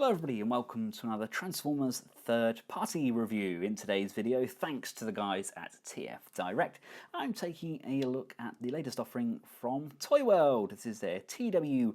Hello everybody and welcome to another Transformers third-party review. In today's video, thanks to the guys at TF Direct, I'm taking a look at the latest offering from Toyworld. This is their TW-M07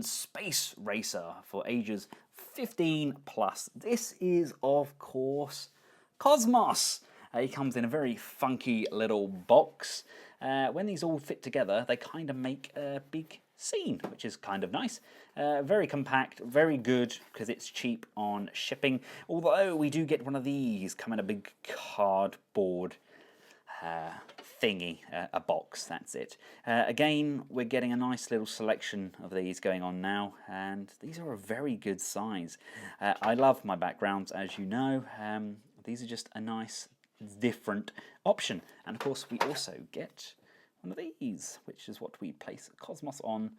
Spaceracer for ages 15 plus. This is, of course, Cosmos. He comes in a very funky little box. When these all fit together, they kind of make a big scene, which is kind of nice. Very compact, very good because it's cheap on shipping. Although we do get one of these come in a big cardboard thingy, a box, that's it. Again, we're getting a nice little selection of these going on now, and these are a very good size. I love my backgrounds, as you know. These are just a nice different option, and of course we also get one of these, which is what we place Cosmos on.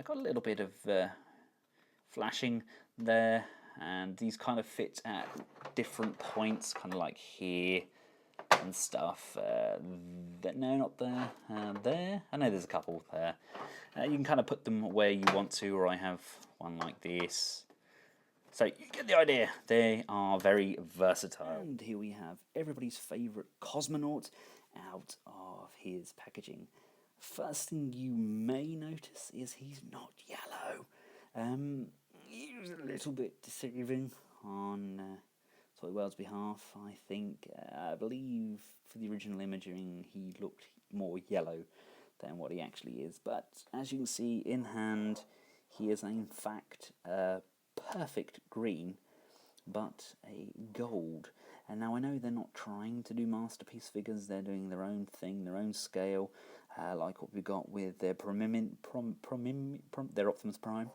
Got a little bit of flashing there, and these kind of fit at different points, kind of like here and stuff. No, not there. There. I know there's a couple there. You can kind of put them where you want to, or I have one like this. So you get the idea. They are very versatile. And here we have everybody's favourite cosmonaut out of his packaging. First thing you may notice is he's not yellow. He's a little bit deceiving on Toyworld's behalf, I think. I believe for the original imaging he looked more yellow than what he actually is. But as you can see in hand, he is in fact perfect green, but a gold. And now I know they're not trying to do masterpiece figures, they're doing their own thing, their own scale, like what we got with their their Optimus Prime.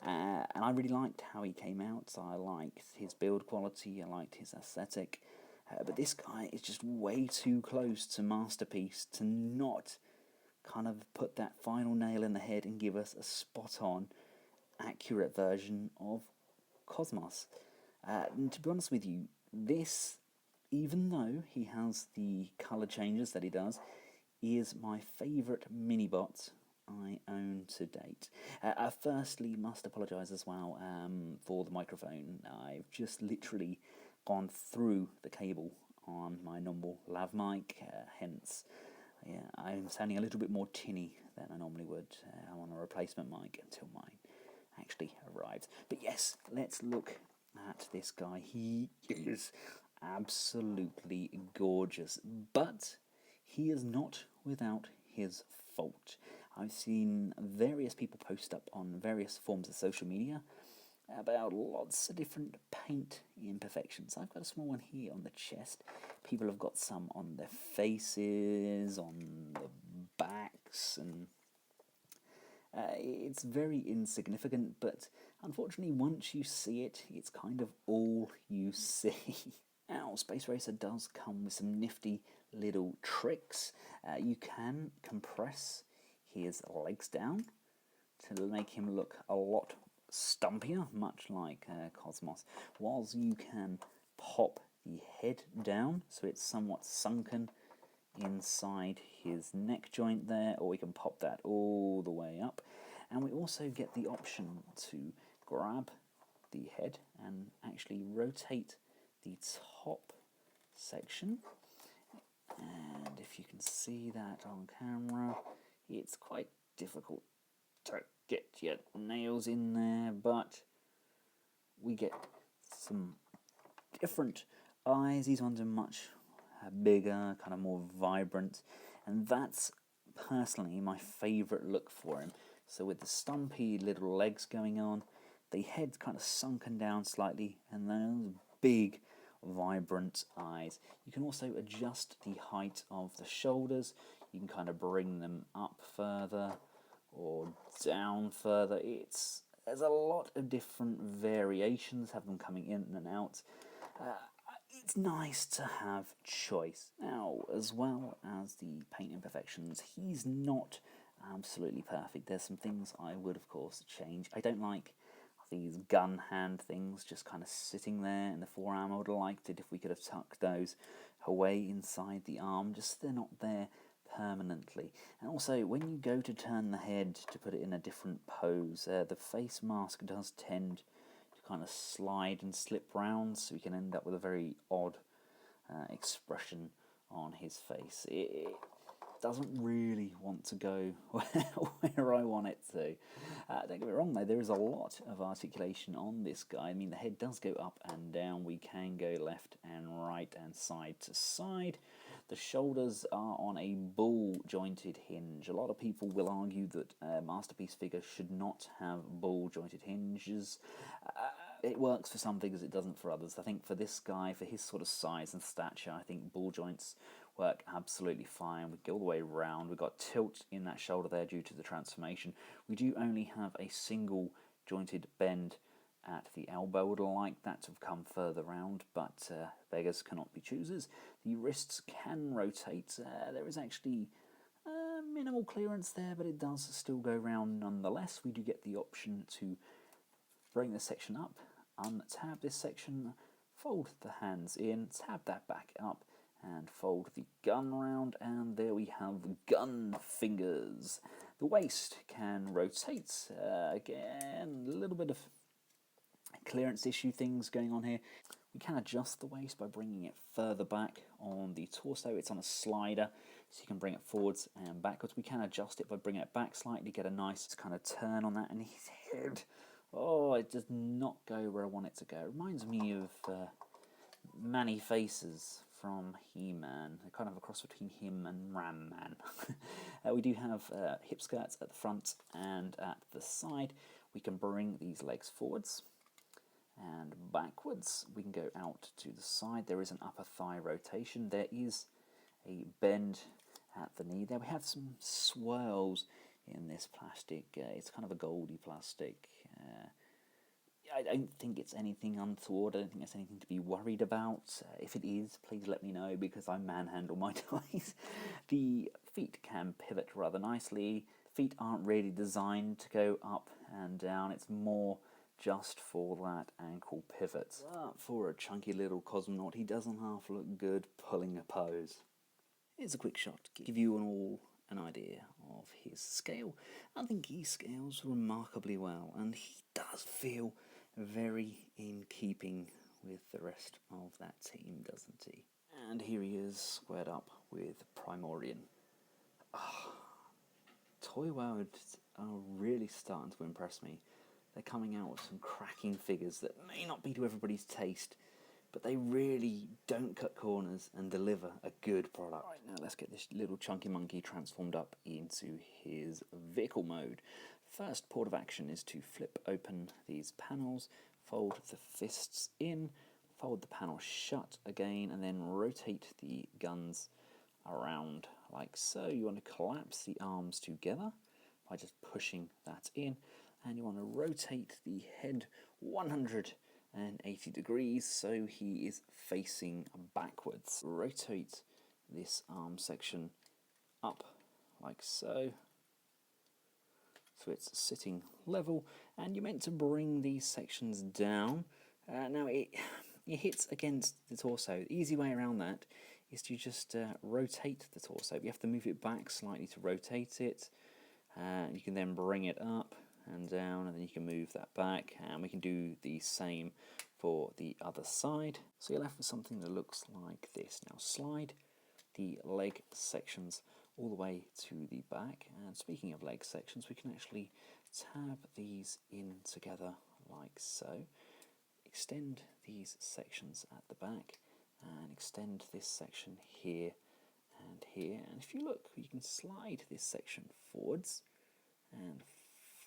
And I really liked how he came out. I liked his build quality, I liked his aesthetic. But this guy is just way too close to masterpiece to not kind of put that final nail in the head and give us a spot-on accurate version of Cosmos. And to be honest with you, this, even though he has the colour changes that he does, is my favourite Minibot I own to date. Firstly, must apologise as well for the microphone. I've just literally gone through the cable on my normal lav mic, hence I'm sounding a little bit more tinny than I normally would. I'm on a replacement mic until mine actually arrives. But yes, let's look at this guy. He is absolutely gorgeous, but he is not without his fault. I've seen various people post up on various forms of social media about lots of different paint imperfections. I've got a small one here on the chest. People have got some on their faces, on the backs, and it's very insignificant, but unfortunately once you see it, it's kind of all you see. Now, Spaceracer does come with some nifty little tricks. You can compress his legs down to make him look a lot stumpier, much like Cosmos, whilst you can pop the head down so it's somewhat sunken inside his neck joint there, or we can pop that all the way up. And we also get the option to grab the head and actually rotate the top section. And if you can see that on camera, it's quite difficult to get your nails in there, but we get some different eyes. These ones are much bigger, kind of more vibrant, and that's personally my favourite look for him. So with the stumpy little legs going on, the head's kind of sunken down slightly, and those big vibrant eyes. You can also adjust the height of the shoulders. You can kind of bring them up further or down further. There's a lot of different variations, have them coming in and out. It's nice to have choice. Now, as well as the paint imperfections, he's not absolutely perfect. There's some things I would, of course, change. I don't like these gun hand things just kind of sitting there in the forearm. I would have liked it if we could have tucked those away inside the arm, just so they're not there permanently. And also, when you go to turn the head to put it in a different pose, the face mask does tend to kind of slide and slip round, so you can end up with a very odd expression on his face. It doesn't really want to go where I want it to. Don't get me wrong though, there is a lot of articulation on this guy. I mean, the head does go up and down. We can go left and right and side to side. The shoulders are on a ball jointed hinge. A lot of people will argue that a Masterpiece figure should not have ball jointed hinges. It works for some figures, it doesn't for others. I think for this guy, for his sort of size and stature, I think ball joints work absolutely fine. We go all the way around. We've got tilt in that shoulder there due to the transformation. We do only have a single jointed bend at the elbow. Would like that to have come further round, but beggars cannot be choosers. The wrists can rotate. There is actually minimal clearance there, but it does still go round nonetheless. We do get the option to bring this section up, untab this section, fold the hands in, tab that back up, and fold the gun round, and there we have gun fingers. The waist can rotate. Again, a little bit of clearance issue things going on here. We can adjust the waist by bringing it further back on the torso. It's on a slider, so you can bring it forwards and backwards. We can adjust it by bringing it back slightly, get a nice kind of turn on that, and his head, oh, it does not go where I want it to go. It reminds me of Manny Faces from He-Man, kind of a cross between him and Ram Man. We do have hip skirts at the front and at the side. We can bring these legs forwards and backwards. We can go out to the side. There is an upper thigh rotation. There is a bend at the knee there. We have some swirls in this plastic. It's kind of a goldy plastic. I don't think it's anything untoward. I don't think it's anything to be worried about. If it is, please let me know, because I manhandle my toys. The feet can pivot rather nicely. Feet aren't really designed to go up and down. It's more just for that ankle pivot. But for a chunky little cosmonaut, he doesn't half look good pulling a pose. Here's a quick shot to give you an idea of his scale. I think he scales remarkably well, and he does feel very in keeping with the rest of that team, doesn't he? And here he is, squared up with Primorian. Toyworld are really starting to impress me. They're coming out with some cracking figures that may not be to everybody's taste, but they really don't cut corners and deliver a good product. Right, now let's get this little chunky monkey transformed up into his vehicle mode. First port of action is to flip open these panels, fold the fists in, fold the panel shut again, and then rotate the guns around like so. You want to collapse the arms together by just pushing that in, and you want to rotate the head 180 degrees so he is facing backwards. Rotate this arm section up like so it's sitting level, and you're meant to bring these sections down. Now it hits against the torso. The easy way around that is to just rotate the torso. You have to move it back slightly to rotate it. You can then bring it up and down, and then you can move that back, and we can do the same for the other side. So you're left with something that looks like this. Now slide the leg sections all the way to the back, and speaking of leg sections, we can actually tab these in together like so. Extend these sections at the back and extend this section here and here, and if you look, you can slide this section forwards and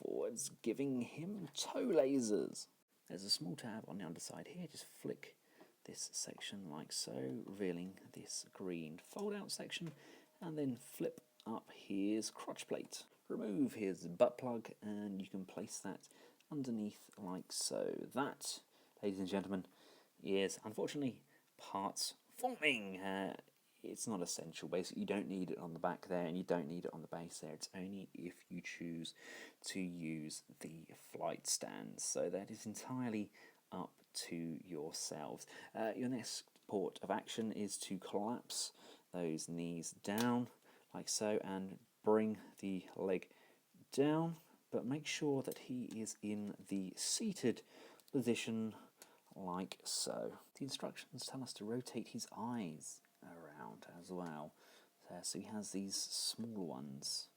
forwards, giving him toe lasers. There's a small tab on the underside here. Just flick this section like so, revealing this green fold out section, and then flip up his crotch plate. Remove his butt plug, and you can place that underneath like so. That, ladies and gentlemen, is unfortunately parts forming. It's not essential. Basically, you don't need it on the back there, and you don't need it on the base there. It's only if you choose to use the flight stands. So that is entirely up to yourselves. Your next port of action is to collapse those knees down like so, and bring the leg down, but make sure that he is in the seated position like so. The instructions tell us to rotate his eyes around as well. So he has these small ones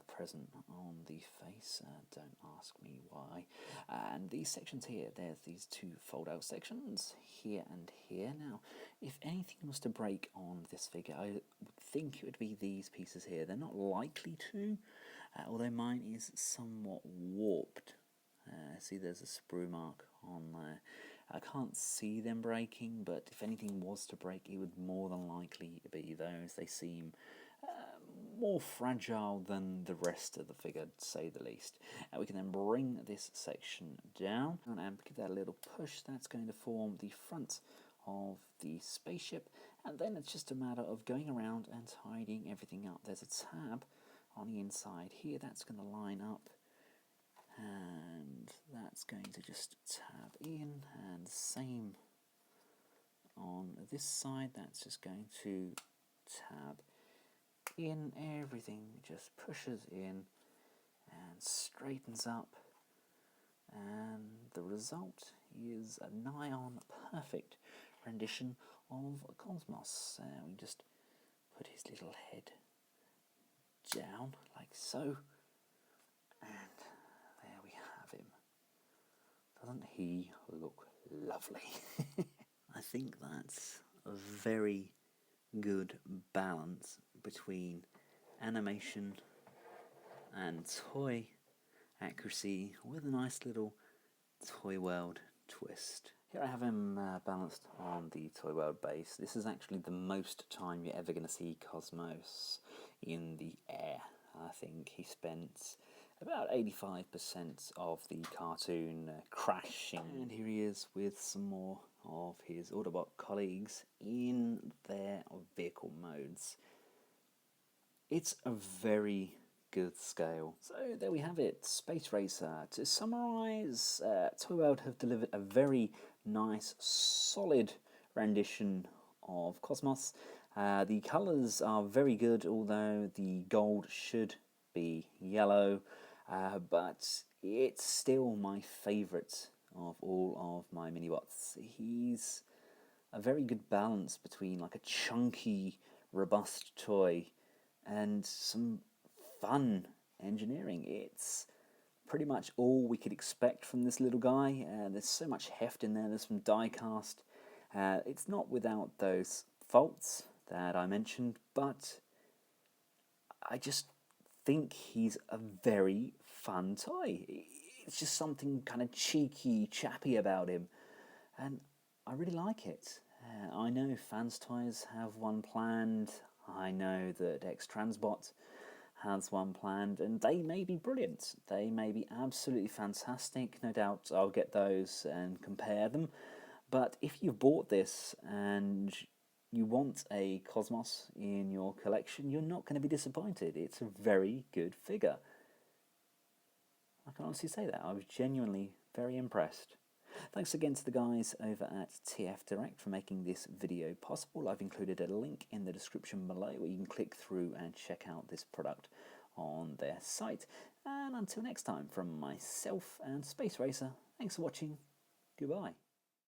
present on the face. Don't ask me why. And these sections here, there's these two fold-out sections, here and here. Now, if anything was to break on this figure, I would think it would be these pieces here. They're not likely to, although mine is somewhat warped. See, there's a sprue mark on there. I can't see them breaking, but if anything was to break, it would more than likely be those. They seem more fragile than the rest of the figure, to say the least. We can then bring this section down and give that a little push. That's going to form the front of the spaceship, and then it's just a matter of going around and tidying everything up. There's a tab on the inside here that's going to line up, and that's going to just tab in, and same on this side, that's just going to tab in. Everything just pushes in and straightens up, and the result is a nigh on perfect rendition of Cosmos. We just put his little head down like so, and there we have him. Doesn't he look lovely? I think that's a very good balance between animation and toy accuracy with a nice little Toyworld twist. Here I have him balanced on the Toyworld base. This is actually the most time you're ever going to see Cosmos in the air. I think he spent about 85% of the cartoon crashing. And here he is with some more of his Autobot colleagues in their vehicle modes. It's a very good scale. So there we have it, Spaceracer. To summarise, Toyworld have delivered a very nice, solid rendition of Cosmos. The colours are very good, although the gold should be yellow, but it's still my favourite of all of my Minibots. He's a very good balance between like a chunky, robust toy and some fun engineering. It's pretty much all we could expect from this little guy. There's so much heft in there, there's some die cast. It's not without those faults that I mentioned, but I just think he's a very fun toy. It's just something kind of cheeky, chappy about him, and I really like it. I know Fans Toys have one planned. I know that X-Transbot has one planned, and they may be brilliant. They may be absolutely fantastic. No doubt I'll get those and compare them. But if you've bought this and you want a Cosmos in your collection, you're not going to be disappointed. It's a very good figure. I can honestly say that. I was genuinely very impressed. Thanks again to the guys over at TF Direct for making this video possible. I've included a link in the description below where you can click through and check out this product on their site. And until next time, from myself and Spaceracer, thanks for watching. Goodbye.